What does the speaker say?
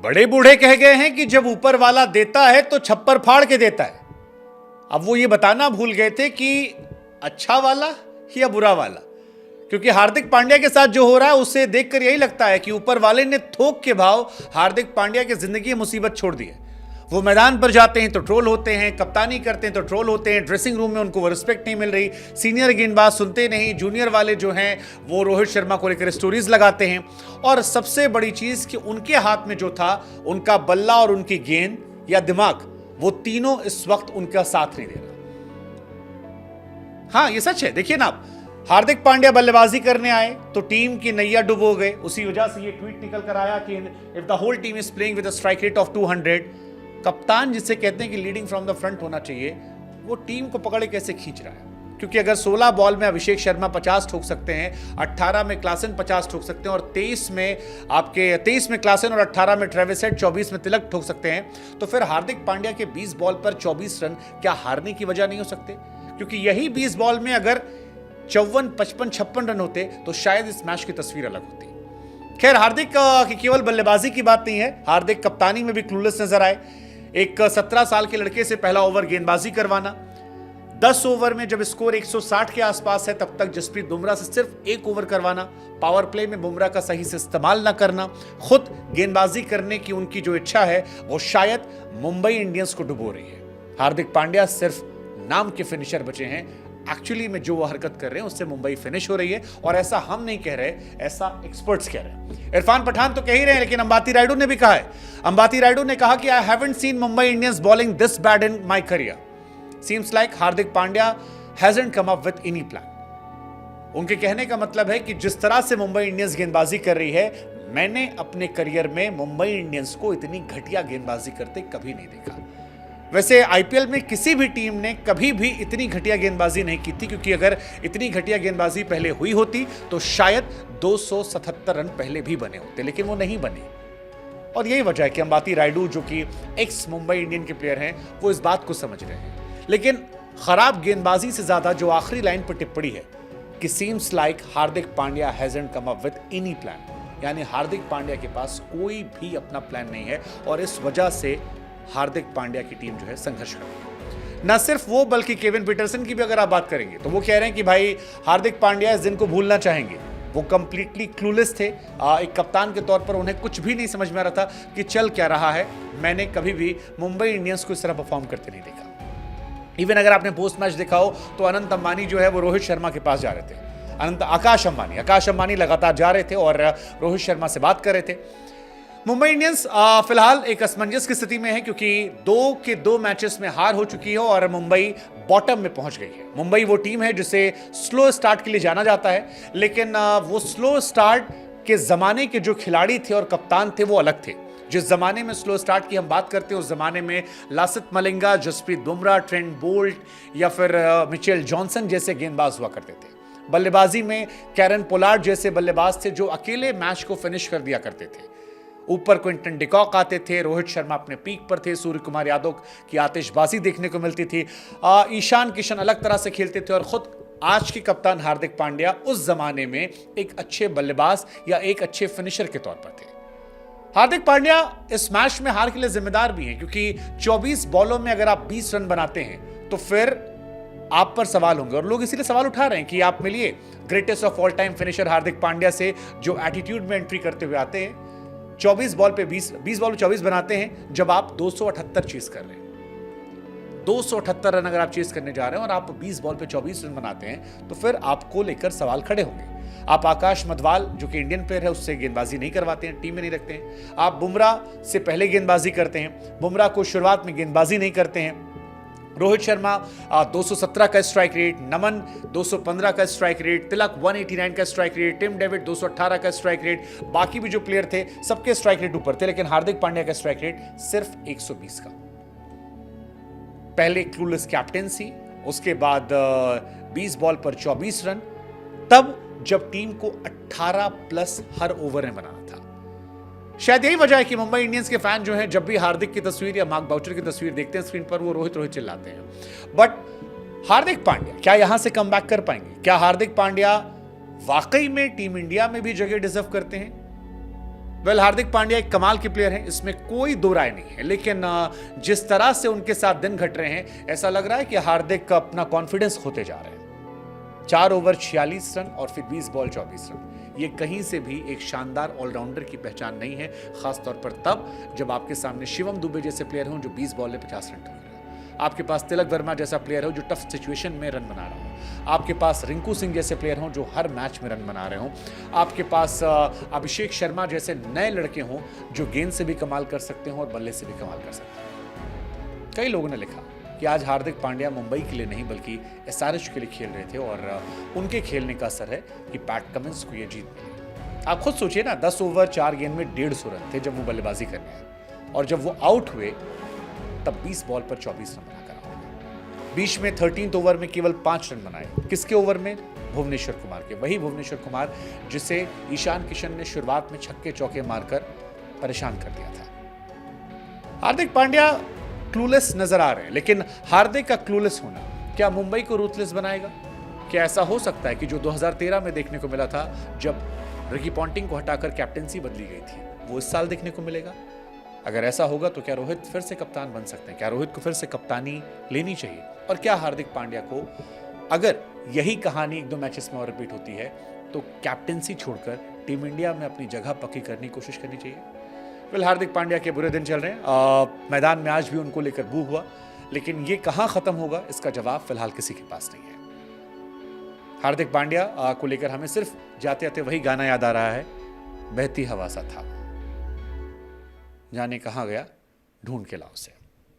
बड़े बूढ़े कह गए हैं कि जब ऊपर वाला देता है तो छप्पर फाड़ के देता है। अब वो ये बताना भूल गए थे कि अच्छा वाला या बुरा वाला, क्योंकि हार्दिक पांड्या के साथ जो हो रहा है उसे देखकर यही लगता है कि ऊपर वाले ने थोक के भाव हार्दिक पांड्या की जिंदगी में मुसीबत छोड़ दी है। वो मैदान पर जाते हैं तो ट्रोल होते हैं, कप्तानी करते हैं तो ट्रोल होते हैं, ड्रेसिंग रूम में उनको वो रिस्पेक्ट नहीं मिल रही, सीनियर गेंदबाज सुनते नहीं, जूनियर वाले जो हैं वो रोहित शर्मा को लेकर स्टोरीज लगाते हैं, और सबसे बड़ी चीज कि उनके हाथ में जो था उनका बल्ला और उनकी गेंद या दिमाग, वो तीनों इस वक्त उनका साथ नहीं दे रहा। हाँ, ये सच है। देखिए ना, आप हार्दिक पांड्या बल्लेबाजी करने आए तो टीम की नैया डुबो गए। उसी वजह से ये ट्वीट निकल कर आया कि if the whole team is playing with a strike rate of 200, कप्तान जिसे कहते हैं कि लीडिंग फ्रॉम द फ्रंट होना चाहिए, वो टीम को पकड़े कैसे खींच रहा है। क्योंकि अगर 16 बॉल में अभिषेक शर्मा 50 ठोक सकते हैं, 18 में क्लासन 50 ठोक सकते हैं, और 23 में क्लासन और 18 में ट्रेविस हेड, 24 में तिलक ठोक सकते हैं, तो फिर हार्दिक पांड्या के 20 बॉल पर 24 रन क्या हारने की वजह नहीं हो सकते? क्योंकि यही 20 बॉल में अगर 54, 55, 56 रन होते तो शायद इस मैच की तस्वीर अलग होती। खैर, हार्दिक की केवल बल्लेबाजी की बात नहीं है, हार्दिक कप्तानी में भी क्लूलेस नजर आए। एक 17 साल के लड़के से पहला ओवर गेंदबाजी करवाना, 10 ओवर में जब स्कोर 160 के आसपास है तब तक जसप्रीत बुमराह से सिर्फ 1 ओवर करवाना, पावर प्ले में बुमराह का सही से इस्तेमाल ना करना, खुद गेंदबाजी करने की उनकी जो इच्छा है वो शायद मुंबई इंडियंस को डुबो रही है। हार्दिक पांड्या सिर्फ नाम के फिनिशर बचे हैं, एक्चुअली में जो वो हरकत कर रहे हैं उससे मुंबई फिनिश हो रही है। और ऐसा हम नहीं कह रहे, ऐसा एक्सपर्ट्स कह रहे हैं। इरफान पठान तो कह ही रहे हैं, लेकिन अंबाती रायडू ने भी कहा है। अंबाती रायडू ने कहा कि I haven't seen Mumbai Indians bowling this bad in my career, seems like Hardik Pandya hasn't come up with any plan. उनके कहने का मतलब है कि जिस तरह से मुंबई इंडियंस गेंदबाजी कर रही है, मैंने अपने करियर में मुंबई इंडियंस को इतनी घटिया गेंदबाजी करते कभी नहीं देखा। वैसे आईपीएल में किसी भी टीम ने कभी भी इतनी घटिया गेंदबाजी नहीं की थी, क्योंकि अगर इतनी घटिया गेंदबाजी पहले हुई होती तो शायद 277 रन पहले भी बने होते, लेकिन वो नहीं बने। और यही वजह है कि अंबाती रायडू, जो कि एक्स मुंबई इंडियन के प्लेयर हैं, वो इस बात को समझ रहे हैं। लेकिन खराब गेंदबाजी से ज्यादा जो आखिरी लाइन पर टिप्पणी है कि seems like Hardik Pandya hasn't come up with any plan, यानी हार्दिक पांड्या के पास कोई भी अपना प्लान नहीं है, और इस वजह से हार्दिक पांड्या की टीम जो है संघर्ष कर रही है। न सिर्फ वो, बल्कि केविन पीटरसन की भी अगर आप बात करेंगे तो वो कह रहे हैं कि भाई हार्दिक पांड्या इस दिन को भूलना चाहेंगे। वो कंप्लीटली क्लूलेस थे। एक कप्तान के तौर पर उन्हें कुछ भी नहीं समझ में आ रहा था कि चल क्या रहा है। मैंने कभी भी मुंबई इंडियंस को इस तरह परफॉर्म करते नहीं देखा। इवन अगर आपने पोस्ट मैच देखा हो तो अनंत अंबानी जो है वो रोहित शर्मा के पास जा रहे थे। आकाश अंबानी लगातार जा रहे थे और रोहित शर्मा से बात कर रहे थे। मुंबई इंडियंस फिलहाल एक असमंजस की स्थिति में है, क्योंकि 2 के 2 मैचेस में हार हो चुकी है और मुंबई बॉटम में पहुंच गई है। मुंबई वो टीम है जिसे स्लो स्टार्ट के लिए जाना जाता है, लेकिन वो स्लो स्टार्ट के जमाने के जो खिलाड़ी थे और कप्तान थे वो अलग थे। जिस जमाने में स्लो स्टार्ट की हम बात करते हैं उस जमाने में लासित मलिंगा, जसप्रीत बुमराह, ट्रेंट बोल्ट या फिर मिचेल जॉनसन जैसे गेंदबाज हुआ करते थे। बल्लेबाजी में कैरन पोलार्ड जैसे बल्लेबाज थे जो अकेले मैच को फिनिश कर दिया करते थे। ऊपर क्विंटन डिकॉक आते थे, रोहित शर्मा अपने पीक पर थे, सूर्य कुमार यादव की आतिशबाजी देखने को मिलती थी, ईशान किशन अलग तरह से खेलते थे, और खुद आज के कप्तान हार्दिक पांड्या उस जमाने में एक अच्छे बल्लेबाज या एक अच्छे फिनिशर के तौर पर थे। हार्दिक पांड्या इस मैच में हार के लिए जिम्मेदार भी हैं, क्योंकि 24 बॉलों में अगर आप 20 रन बनाते हैं तो फिर आप पर सवाल होंगे, और लोग इसीलिए सवाल उठा रहे हैं कि आप मिलिए greatest of all time finisher Hardik Pandya से, जो एटीट्यूड में एंट्री करते हुए आते हैं। 24 बॉल पे 20 बॉल पे 24 बनाते हैं जब आप 278 चेस कर रहे हैं। 278 रन अगर आप चेस करने जा रहे हैं और आप 20 बॉल पे 24 रन बनाते हैं तो फिर आपको लेकर सवाल खड़े होंगे। आप आकाश मधवाल, जो कि इंडियन प्लेयर है, उससे गेंदबाजी नहीं करवाते हैं, टीम में नहीं रखते हैं। आप बुमराह से पहले गेंदबाजी करते हैं, बुमराह को शुरुआत में गेंदबाजी नहीं करते हैं। रोहित शर्मा 217 का स्ट्राइक रेट, नमन 215 का स्ट्राइक रेट, तिलक 189 का स्ट्राइक रेट, टिम डेविड 218 का स्ट्राइक रेट, बाकी भी जो प्लेयर थे सबके स्ट्राइक रेट ऊपर थे, लेकिन हार्दिक पांड्या का स्ट्राइक रेट सिर्फ 120 का। पहले क्लूलेस कैप्टेंसी, उसके बाद 20 बॉल पर 24 रन, तब जब टीम को 18 प्लस हर ओवर में बनाना था। शायद यही वजह है कि मुंबई इंडियंस के फैन जो हैं जब भी हार्दिक की तस्वीर या मार्क बाउचर की तस्वीर देखते हैं स्क्रीन पर, वो रोहित रोहित चिल्लाते हैं। बट हार्दिक पांड्या क्या यहां से कम बैक कर पाएंगे? क्या हार्दिक पांड्या वाकई में टीम इंडिया में भी जगह डिजर्व करते हैं? वेल हार्दिक पांड्या एक कमाल के प्लेयर हैं, इसमें कोई दो राय नहीं है, लेकिन जिस तरह से उनके साथ दिन घट रहे हैं, ऐसा लग रहा है कि हार्दिक का अपना कॉन्फिडेंस खोते जा रहे हैं। 4 ओवर 46 रन और फिर 20 बॉल 24 रन, ये कहीं से भी एक शानदार ऑलराउंडर की पहचान नहीं है, खासतौर पर तब जब आपके सामने शिवम दुबे जैसे प्लेयर हों जो 20 बॉल में 50 रन ठोक रहे हैं, आपके पास तिलक वर्मा जैसा प्लेयर हो जो टफ सिचुएशन में रन बना रहा हो, आपके पास रिंकू सिंह जैसे प्लेयर हों जो हर मैच में रन बना रहे हों, आपके पास अभिषेक शर्मा जैसे नए लड़के हों जो गेंद से भी कमाल कर सकते हो और बल्ले से भी कमाल कर सकते हैं। कई लोगों ने लिखा कि आज हार्दिक पांड्या मुंबई के लिए नहीं बल्कि एसआरएच के लिए खेल रहे थे और उनके खेलने का असर है कि पैट कमिंस को यह जीत मिली। आप खुद सोचिए ना, 10 ओवर 4 गेंद में 150 रन थे जब वो बल्लेबाजी करने आए, और जब वो आउट हुए तब 20 बॉल पर 24 रन बनाकर आउट। बीच में 13th ओवर में केवल 5 रन बनाए। किसके ओवर में? भुवनेश्वर कुमार के। वही भुवनेश्वर कुमार जिसे ईशान किशन ने शुरुआत में छक्के चौके मारकर परेशान कर दिया था। हार्दिक पांड्या क्लूलेस नजर आ रहे हैं, लेकिन हार्दिक का क्लूलेस होना क्या मुंबई को रूथलेस बनाएगा? क्या ऐसा हो सकता है कि जो 2013 में देखने को मिला था जब रिकी पॉन्टिंग को हटाकर कैप्टेंसी बदली गई थी, वो इस साल देखने को मिलेगा? अगर ऐसा होगा तो क्या रोहित फिर से कप्तान बन सकते हैं? क्या रोहित को फिर से कप्तानी लेनी चाहिए? और क्या हार्दिक पांड्या को, अगर यही कहानी 1-2 मैचेस में और रिपीट होती है, तो कैप्टेंसी छोड़कर टीम इंडिया में अपनी जगह पक्की करने की कोशिश करनी चाहिए? फिर हार्दिक पांड्या के बुरे दिन चल रहे हैं, मैदान में आज भी उनको लेकर बू हुआ, लेकिन ये कहां खत्म होगा इसका जवाब फिलहाल किसी के पास नहीं है। हार्दिक पांड्या को लेकर हमें सिर्फ जाते जाते वही गाना याद आ रहा है, बहती हवा सा था, जाने कहां गया ढूंढ के लाओ से।